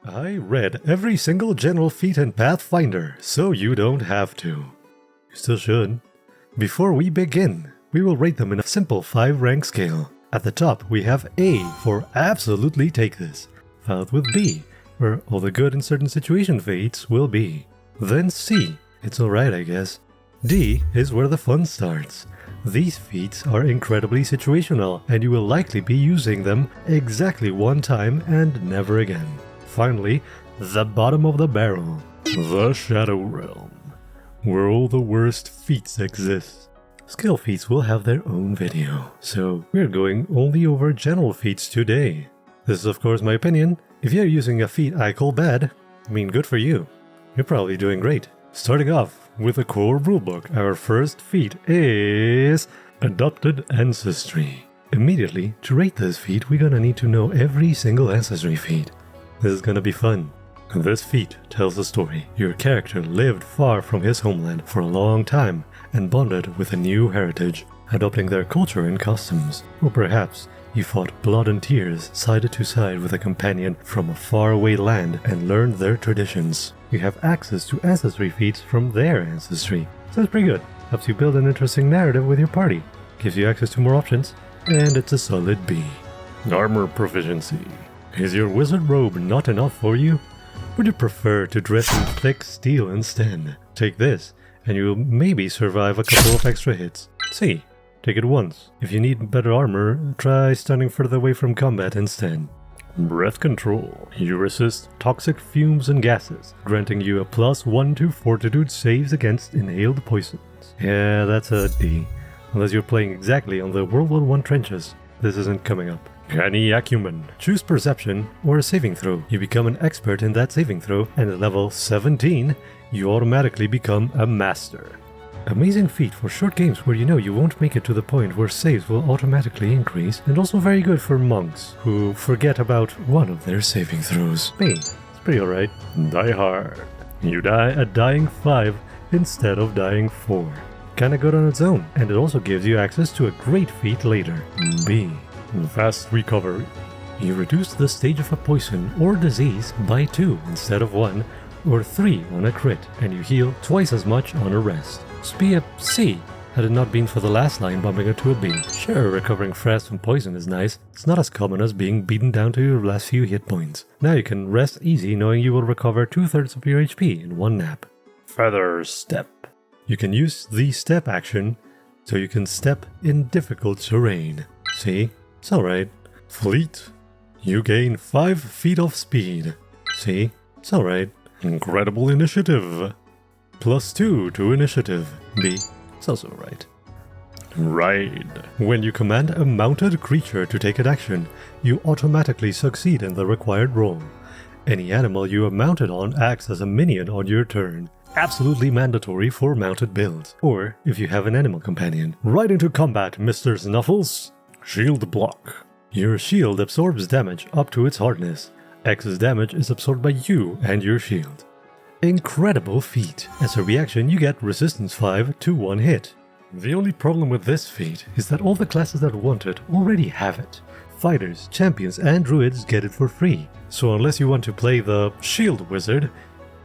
I read every single general feat in Pathfinder, so you don't have to. You still should. Before we begin, we will rate them in a simple 5-rank scale. At the top, we have A for absolutely take this, followed with B, where all the good in certain situation feats will be. Then C, it's alright I guess. D is where the fun starts. These feats are incredibly situational, and you will likely be using them exactly one time and never again. Finally, the bottom of the barrel, the Shadow Realm, where all the worst feats exist. Skill feats will have their own video, so we're going only over general feats today. This is of course my opinion. If you're using a feat I call bad, good for you. You're probably doing great. Starting off with the core rulebook, our first feat is Adopted Ancestry. Immediately, to rate this feat, we're gonna need to know every single ancestry feat. This is gonna be fun. This feat tells a story. Your character lived far from his homeland for a long time and bonded with a new heritage, adopting their culture and customs. Or perhaps you fought blood and tears side to side with a companion from a faraway land and learned their traditions. You have access to ancestry feats from their ancestry. Sounds pretty good. Helps you build an interesting narrative with your party. Gives you access to more options, and it's a solid B. Armor proficiency. Is your wizard robe not enough for you? Would you prefer to dress in thick steel instead? Take this, and you'll maybe survive a couple of extra hits. See, take it once. If you need better armor, try standing further away from combat instead. Breath control. You resist toxic fumes and gases, granting you a +1 to fortitude saves against inhaled poisons. Yeah, that's a D. Unless you're playing exactly on the World War I trenches. This isn't coming up. Canny Acumen. Choose Perception or a saving throw. You become an expert in that saving throw, and at level 17, you automatically become a master. Amazing feat for short games where you know you won't make it to the point where saves will automatically increase, and also very good for monks who forget about one of their saving throws. Hey, it's pretty alright. Die Hard. You die a dying 5 instead of dying 4. Kinda good on its own, and it also gives you access to a great feat later. B. Fast Recovery. You reduce the stage of a poison or disease by 2 instead of 1, or 3 on a crit, and you heal twice as much on a rest. So be a C, had it not been for the last line bumping it to a B. Sure, recovering fast from poison is nice. It's not as common as being beaten down to your last few hit points. Now you can rest easy knowing you will recover 2/3 of your HP in one nap. Feather Step. You can use the step action so you can step in difficult terrain. See? It's alright. Fleet. You gain 5 feet of speed. See? It's alright. Incredible Initiative. +2 to Initiative. B. It's also right. Ride. When you command a mounted creature to take an action, you automatically succeed in the required roll. Any animal you are mounted on acts as a minion on your turn. Absolutely mandatory for mounted builds. Or if you have an animal companion. Right into combat, Mr. Snuffles. Shield block. Your shield absorbs damage up to its hardness. Excess damage is absorbed by you and your shield. Incredible feat. As a reaction, you get resistance 5 to 1 hit. The only problem with this feat is that all the classes that want it already have it. Fighters, champions, and druids get it for free. So unless you want to play the shield wizard,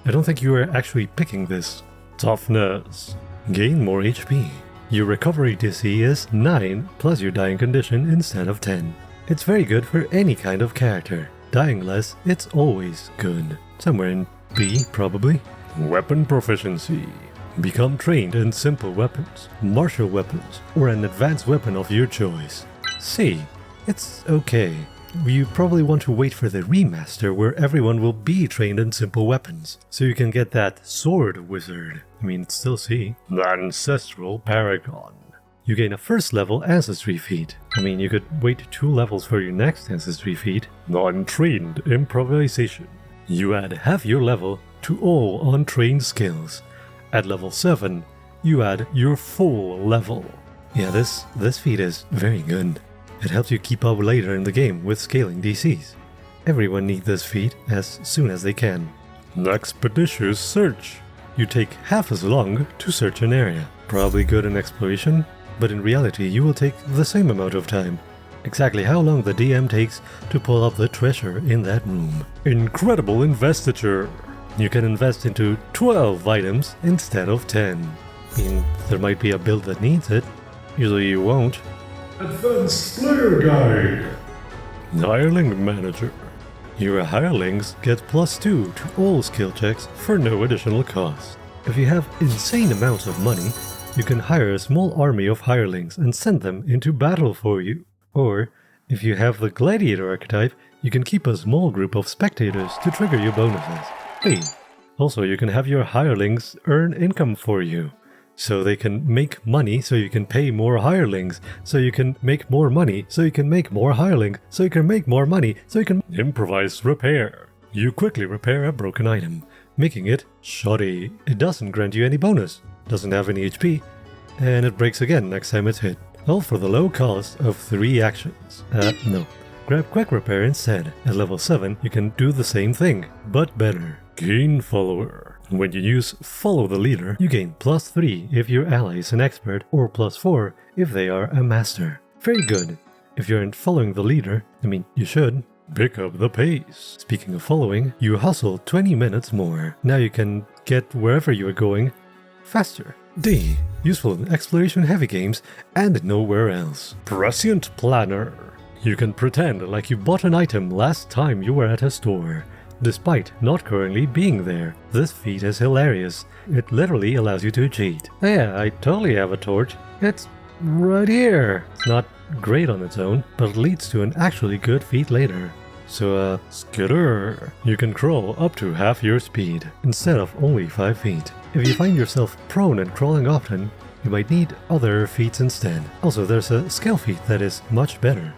I don't think you are actually picking this. Toughness. Gain more HP. Your recovery DC is 9 plus your dying condition instead of 10. It's very good for any kind of character. Dying less, it's always good. Somewhere in B, probably. Weapon proficiency. Become trained in simple weapons, martial weapons, or an advanced weapon of your choice. C. It's okay. You probably want to wait for the remaster where everyone will be trained in simple weapons, so you can get that sword wizard. It's still C. The Ancestral Paragon. You gain a first level ancestry feat. You could wait 2 levels for your next ancestry feat. Untrained Improvisation. You add half your level to all untrained skills. At level 7, you add your full level. Yeah, this feat is very good. It helps you keep up later in the game with scaling DCs. Everyone needs this feat as soon as they can. Expeditious Search. You take half as long to search an area. Probably good in exploration, but in reality you will take the same amount of time. exactly how long the DM takes to pull up the treasure in that room. Incredible investiture! You can invest into 12 items instead of 10. I mean, there might be a build that needs it. Usually you won't. Advanced Player Guide! Hireling Manager. Your hirelings get +2 to all skill checks for no additional cost. If you have insane amounts of money, you can hire a small army of hirelings and send them into battle for you. Or, if you have the gladiator archetype, you can keep a small group of spectators to trigger your bonuses. Hey, also you can have your hirelings earn income for you. So they can make money, so you can pay more hirelings, so you can make more money, so you can make more hirelings, so you can make more money, so you can improvise repair. You quickly repair a broken item, making it shoddy. It doesn't grant you any bonus, doesn't have any HP, and it breaks again next time it's hit. All for the low cost of 3 actions. No. Grab Quick Repair instead. At level 7, you can do the same thing, but better. Gain Follower. When you use Follow the Leader, you gain +3 if your ally is an expert, or +4 if they are a master. Very good. If you aren't following the leader, I mean, you should. Pick up the pace. Speaking of following, you hustle 20 minutes more. Now you can get wherever you are going faster. D. Useful in exploration heavy games and nowhere else. Prescient Planner. You can pretend like you bought an item last time you were at a store, despite not currently being there. This feat is hilarious. It literally allows you to cheat. Oh yeah, I totally have a torch. It's right here. It's not great on its own, but it leads to an actually good feat later. So, skitter. You can crawl up to half your speed, instead of only 5 feet. If you find yourself prone and crawling often, you might need other feats instead. Also, there's a skill feat that is much better.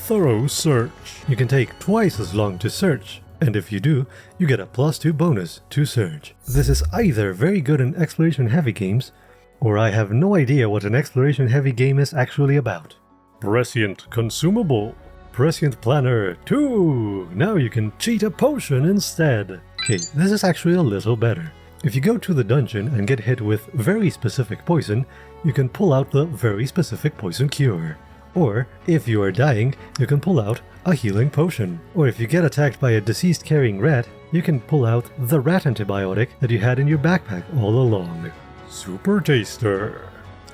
Thorough Search. You can take twice as long to search, and if you do, you get a +2 bonus to search. This is either very good in exploration heavy games, or I have no idea what an exploration heavy game is actually about. Prescient Consumable. Prescient Planner 2! Now you can cheat a potion instead. Okay, this is actually a little better. If you go to the dungeon and get hit with very specific poison, you can pull out the very specific poison cure. Or, if you are dying, you can pull out a healing potion. Or if you get attacked by a diseased carrying rat, you can pull out the rat antibiotic that you had in your backpack all along. Super Taster.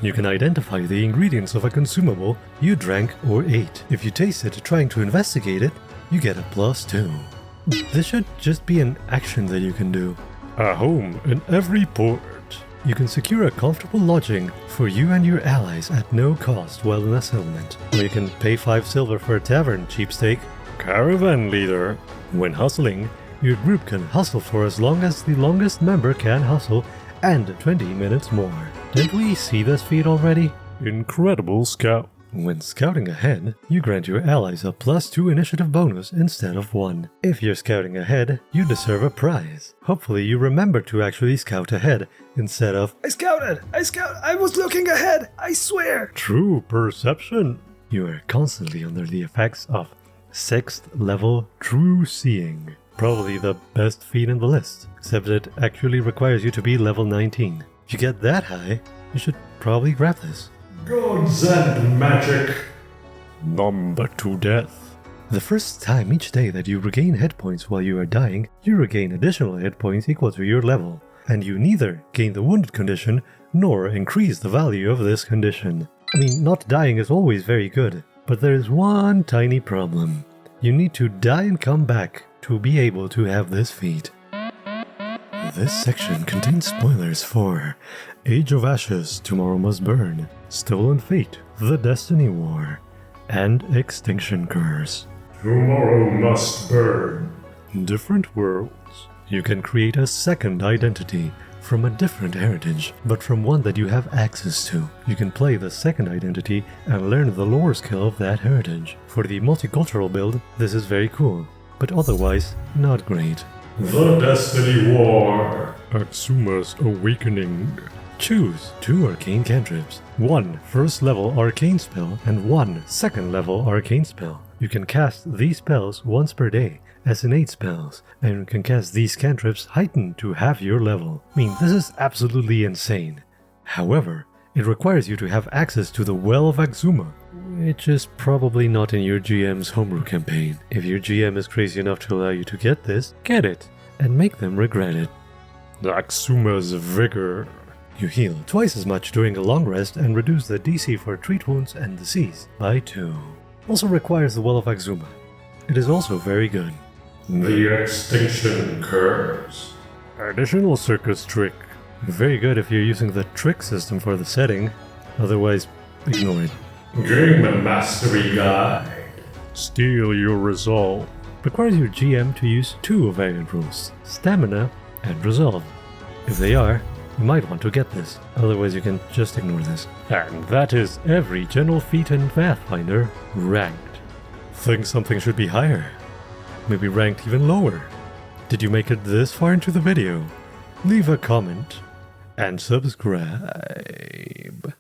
You can identify the ingredients of a consumable you drank or ate. If you taste it trying to investigate it, you get a +2. This should just be an action that you can do. A home in every port. You can secure a comfortable lodging for you and your allies at no cost while in a settlement. Or you can pay 5 silver for a tavern, cheapsteak. Caravan Leader. When hustling, your group can hustle for as long as the longest member can hustle, and 20 minutes more. Didn't we see this feat already? Incredible Scout. When scouting ahead, you grant your allies a +2 initiative bonus instead of 1. If you're scouting ahead, you deserve a prize. Hopefully you remember to actually scout ahead, instead of I was looking ahead, I swear! True Perception. You are constantly under the effects of 6th level True Seeing. Probably the best feat in the list, except it actually requires you to be level 19. If you get that high, you should probably grab this. Gods and Magic. Number to Death. The first time each day that you regain hit points while you are dying, you regain additional hit points equal to your level, and you neither gain the wounded condition nor increase the value of this condition. I mean, not dying is always very good, but there is one tiny problem. You need to die and come back to be able to have this feat. This section contains spoilers for Age of Ashes, Tomorrow Must Burn, Stolen Fate, The Destiny War, and Extinction Curse. Tomorrow Must Burn. Different worlds. You can create a second identity from a different heritage, but from one that you have access to. You can play the second identity and learn the lore skill of that heritage. For the multicultural build, this is very cool, but otherwise not great. The Destiny War. Axuma's Awakening. Choose 2 arcane cantrips, 1 first level arcane spell and 1 second level arcane spell. You can cast these spells once per day as innate spells, and you can cast these cantrips heightened to half your level. I mean, this is absolutely insane. However, It requires you to have access to the Well of Axuma, which is probably not in your GM's homebrew campaign. If your GM is crazy enough to allow you to get this, get it, and make them regret it. The Axuma's Vigor. You heal twice as much during a long rest and reduce the DC for treat wounds and disease by 2. Also requires the Well of Axuma. It is also very good. The Extinction Curse. Additional circus trick. Very good if you're using the trick system for the setting. Otherwise, ignore it. Game Mastery Guide. Steal your resolve. Requires your GM to use 2 variant rules, Stamina and Resolve. If they are, you might want to get this, otherwise you can just ignore this. And that is every general feat in Pathfinder ranked. Think something should be higher? Maybe ranked even lower? Did you make it this far into the video? Leave a comment and subscribe.